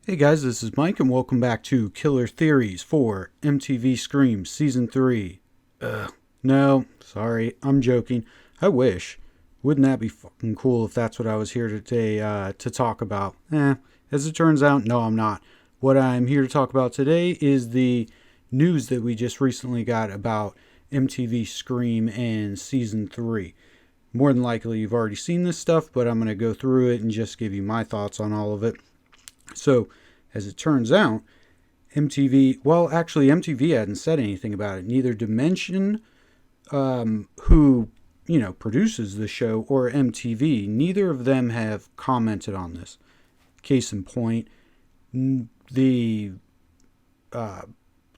Hey guys, this is Mike and welcome back to Killer Theories for MTV Scream Season 3. No, sorry, I'm joking. I wish. Wouldn't that be fucking cool if that's what I was here today to talk about? As it turns out, no, I'm not. What I'm here to talk about today is the news that we just recently got about MTV Scream and Season 3. More than likely you've already seen this stuff, but I'm going to go through it and just give you my thoughts on all of it. So, as it turns out, MTV hadn't said anything about it. Neither Dimension, who, produces the show, or MTV, neither of them have commented on this. Case in point, the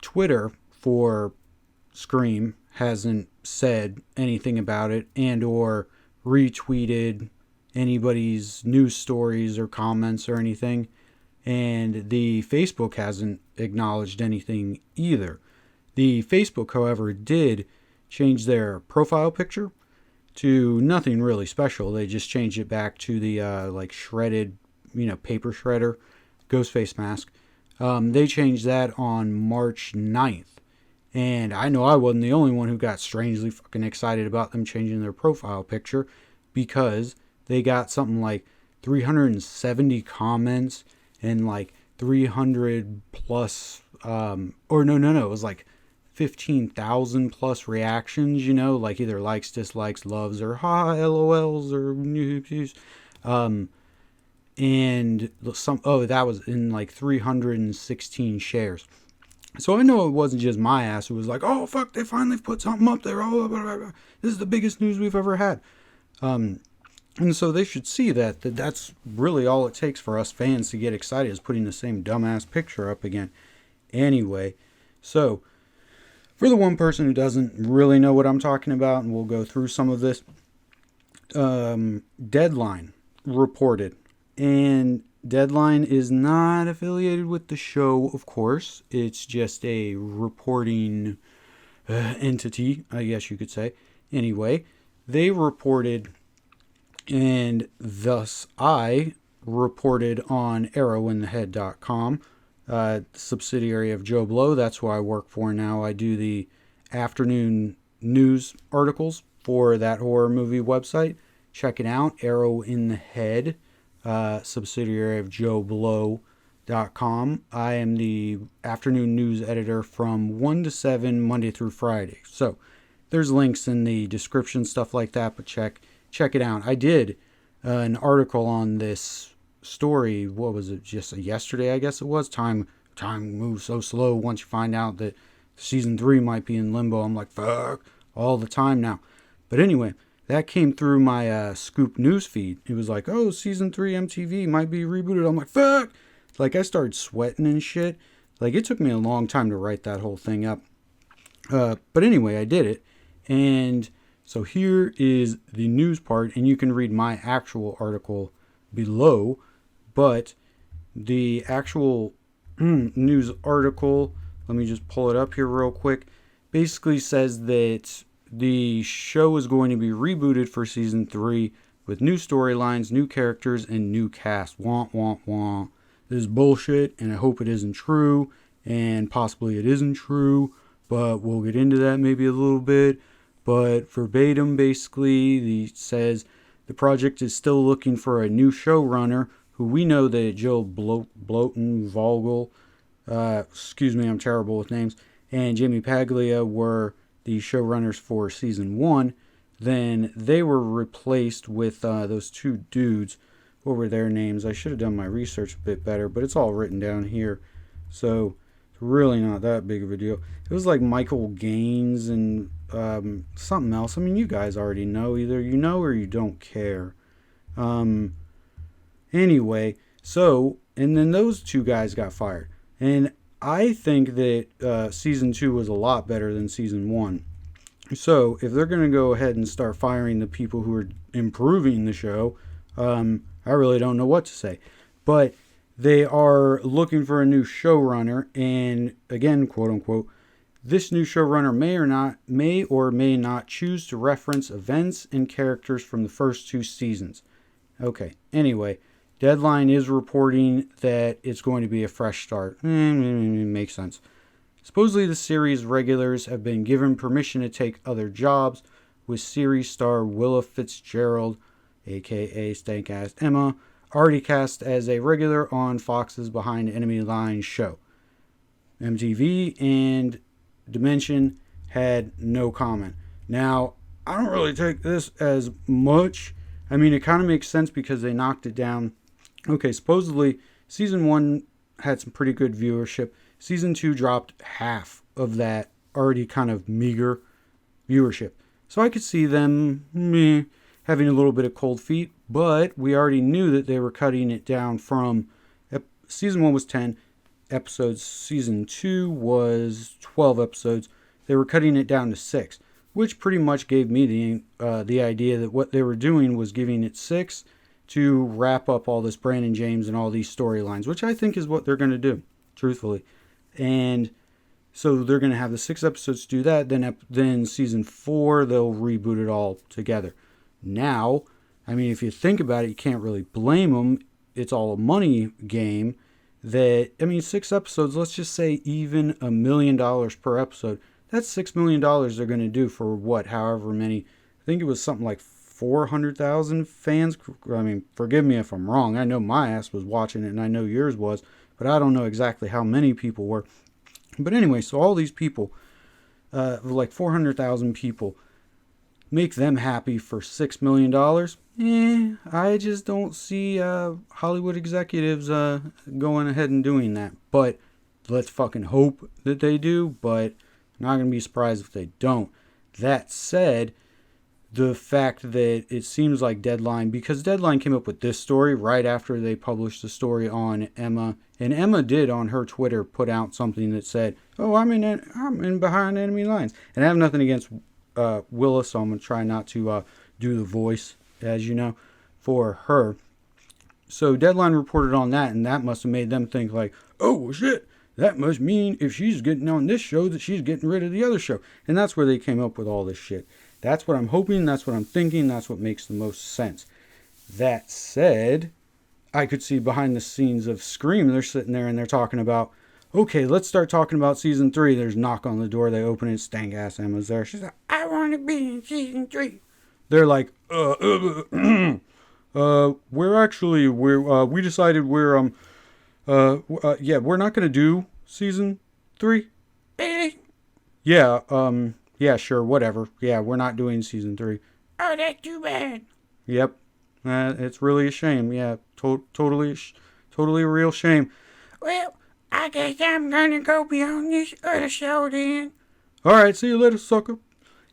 Twitter for Scream hasn't said anything about it and or retweeted anybody's news stories or comments or anything. And the Facebook hasn't acknowledged anything either. The Facebook, however, did change their profile picture to nothing really special. They just changed it back to the shredded, paper shredder ghost face mask. They changed that on March 9th. And I know I wasn't the only one who got strangely fucking excited about them changing their profile picture, because they got something like 370 comments and like 300 plus, it was like 15,000 plus reactions, like either likes, dislikes, loves, or ha, LOLs, or and that was in like 316 shares. So I know it wasn't just my ass who was like, oh fuck, they finally put something up there, oh, blah, blah, blah. This is the biggest news we've ever had. And so they should see that's really all it takes for us fans to get excited, is putting the same dumbass picture up again. Anyway, so for the one person who doesn't really know what I'm talking about, and we'll go through some of this, Deadline reported. And Deadline is not affiliated with the show, of course. It's just a reporting entity, I guess you could say. Anyway, they reported, and thus I reported on arrowinthehead.com, subsidiary of Joe Blow. That's who I work for now. I do the afternoon news articles for that horror movie website. Check it out, Arrow in the Head, subsidiary of JoeBlow.com. I am the afternoon news editor from 1 to 7, Monday through Friday. So there's links in the description, stuff like that, but check it out. I did an article on this story. What was it? Just yesterday, I guess it was. Time moves so slow. Once you find out that season 3 might be in limbo, I'm like, fuck, all the time now. But anyway, that came through my Scoop news feed. It was like, oh, season 3 MTV might be rebooted. I'm like, fuck. Like, I started sweating and shit. Like, it took me a long time to write that whole thing up. But anyway, I did it. And so here is the news part, and you can read my actual article below, but the actual news article, let me just pull it up here real quick, basically says that the show is going to be rebooted for season 3 with new storylines, new characters, and new cast. Wah, wah, wah. This is bullshit, and I hope it isn't true, and possibly it isn't true, but we'll get into that maybe a little bit. But verbatim, basically, he says the project is still looking for a new showrunner, who we know that Joe Bloten, Vogel, excuse me, I'm terrible with names, and Jimmy Paglia were the showrunners for season 1. Then they were replaced with those two dudes. What were their names? I should have done my research a bit better, but it's all written down here. So it's really not that big of a deal. It was like Michael Gaines and something else. I mean, you guys already know. Either you know or you don't care. Anyway, so, and then those two guys got fired. And I think that season 2 was a lot better than season 1. So, if they're going to go ahead and start firing the people who are improving the show, I really don't know what to say. But they are looking for a new showrunner, and again, quote unquote, this new showrunner may or may not choose to reference events and characters from the first 2 seasons. Okay, anyway, Deadline is reporting that it's going to be a fresh start. Makes sense. Supposedly the series regulars have been given permission to take other jobs, with series star Willa Fitzgerald, aka Stank-Ass Emma, already cast as a regular on Fox's Behind Enemy Lines show. MTV and Dimension had no comment. Now, I don't really take this as much. I mean, it kind of makes sense because they knocked it down. Okay, supposedly, season 1 had some pretty good viewership. Season 2 dropped half of that already kind of meager viewership. So I could see them having a little bit of cold feet, but we already knew that they were cutting it down from... Season 1 was 10 episodes. Season 2 was 12 episodes. They were cutting it down to 6, which pretty much gave me the idea that what they were doing was giving it 6 to wrap up all this Brandon James and all these storylines, which I think is what they're going to do, truthfully. And so they're going to have the 6 episodes to do that. Then season 4, they'll reboot it all together. Now, I mean, if you think about it, you can't really blame them. It's all a money game. 6 episodes, let's just say even $1 million per episode. That's $6 million they're going to do for however many. I think it was something like 400,000 fans. I mean, forgive me if I'm wrong. I know my ass was watching it and I know yours was, but I don't know exactly how many people were. But anyway, so all these people, like 400,000 people, make them happy for $6 million. I just don't see Hollywood executives going ahead and doing that. But let's fucking hope that they do, but I'm not going to be surprised if they don't. That said, the fact that it seems like because Deadline came up with this story right after they published the story on Emma, and Emma did on her Twitter put out something that said, "Oh, I'm in Behind Enemy Lines," and I have nothing against Willa, so I'm gonna try not to do the voice, as you know, for her. So Deadline reported on that, and that must have made them think like, "Oh well, shit, that must mean if she's getting on this show that she's getting rid of the other show," and that's where they came up with all this shit. That's what I'm hoping, that's what I'm thinking, that's what makes the most sense. That said, I could see behind the scenes of Scream, they're sitting there and they're talking about, okay, let's start talking about season 3. There's a knock on the door, they open it, Stank-Ass Emma's there. She's like, "I want to be in season 3. They're like, we decided we're not going to do season 3. Yeah, sure, whatever. Yeah, we're not doing season 3. Oh, that's too bad. Yep. It's really a shame. Yeah, totally a real shame. Well, I guess I'm gonna go be on this other show then. Alright, see you later, sucker.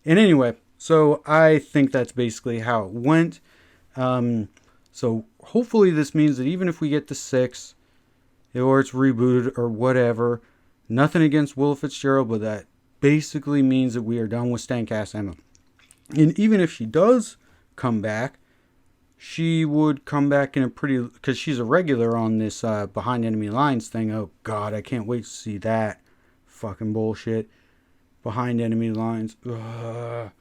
And anyway, so I think that's basically how it went. So hopefully this means that even if we get to 6, or it's rebooted or whatever, nothing against Willa Fitzgerald, but that basically means that we are done with Stank-Ass Emma. And even if she does come back, she would come back in a because she's a regular on this Behind Enemy Lines thing. Oh God, I can't wait to see that fucking bullshit. Behind Enemy Lines. Ugh.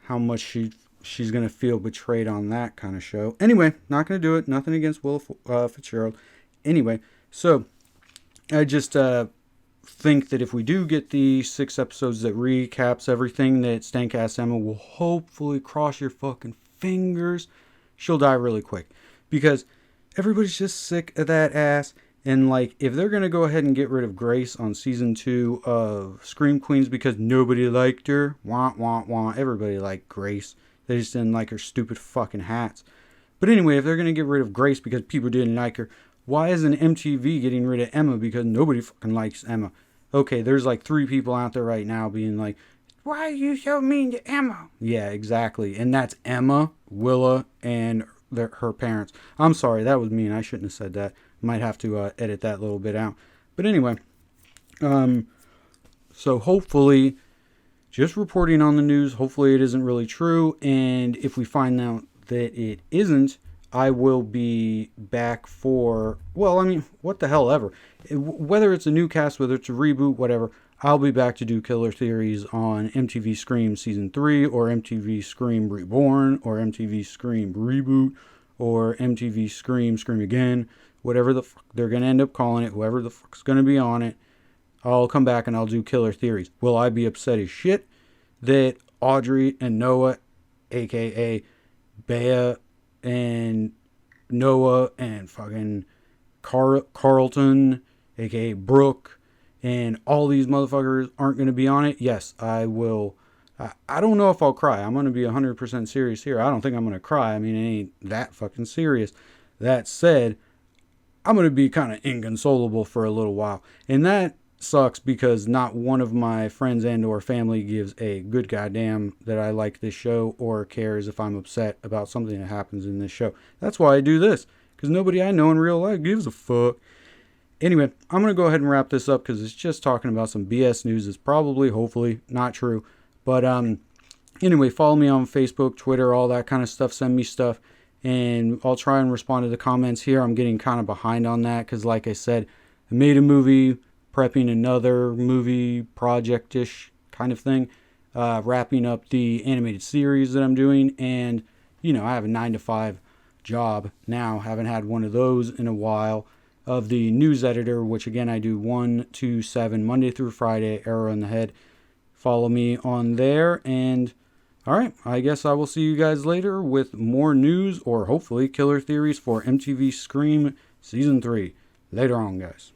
How much she's going to feel betrayed on that kind of show. Anyway, not going to do it. Nothing against Willa Fitzgerald. Anyway, so I just think that if we do get the 6 episodes that recaps everything, that Stank-Ass Emma will hopefully, cross your fucking fingers, she'll die really quick. Because everybody's just sick of that ass. And like, if they're going to go ahead and get rid of Grace on season 2 of Scream Queens because nobody liked her, everybody liked Grace. They just didn't like her stupid fucking hats. But anyway, if they're going to get rid of Grace because people didn't like her, why isn't MTV getting rid of Emma because nobody fucking likes Emma? Okay, there's like 3 people out there right now being like, "Why are you so mean to Emma?" Yeah, exactly. And that's Emma, Willa, and her parents. I'm sorry, that was mean. I shouldn't have said that. Might have to edit that little bit out. But anyway, so hopefully, just reporting on the news, hopefully it isn't really true. And if we find out that it isn't, I will be back for, well, I mean, what the hell ever. Whether it's a new cast, whether it's a reboot, whatever, I'll be back to do Killer Theories on MTV Scream Season 3, or MTV Scream Reborn, or MTV Scream Reboot, or MTV Scream Again, whatever the fuck they're going to end up calling it, whoever the fuck's going to be on it, I'll come back and I'll do killer theories. Will I be upset as shit that Audrey and Noah, aka Bea and Noah and fucking Carlton, aka Brooke, and all these motherfuckers aren't going to be on it? Yes, I will. I don't know if I'll cry. I'm going to be 100% serious here. I don't think I'm going to cry. I mean, it ain't that fucking serious. That said, I'm going to be kind of inconsolable for a little while. And that sucks because not one of my friends and or family gives a good goddamn that I like this show or cares if I'm upset about something that happens in this show. That's why I do this, because nobody I know in real life gives a fuck. Anyway, I'm going to go ahead and wrap this up because it's just talking about some BS news. It's probably, hopefully, not true. But anyway, follow me on Facebook, Twitter, all that kind of stuff. Send me stuff, and I'll try and respond to the comments here. I'm getting kind of behind on that because, like I said, I made a movie, prepping another movie project-ish kind of thing, wrapping up the animated series that I'm doing, and, you know, I have a 9-to-5 job now. Haven't had one of those in a while. Of the news editor, which again I do 1 to 7 Monday through Friday, arrow in the head. Follow me on there, and alright, I guess I will see you guys later with more news or hopefully killer theories for MTV Scream Season 3. Later on, guys.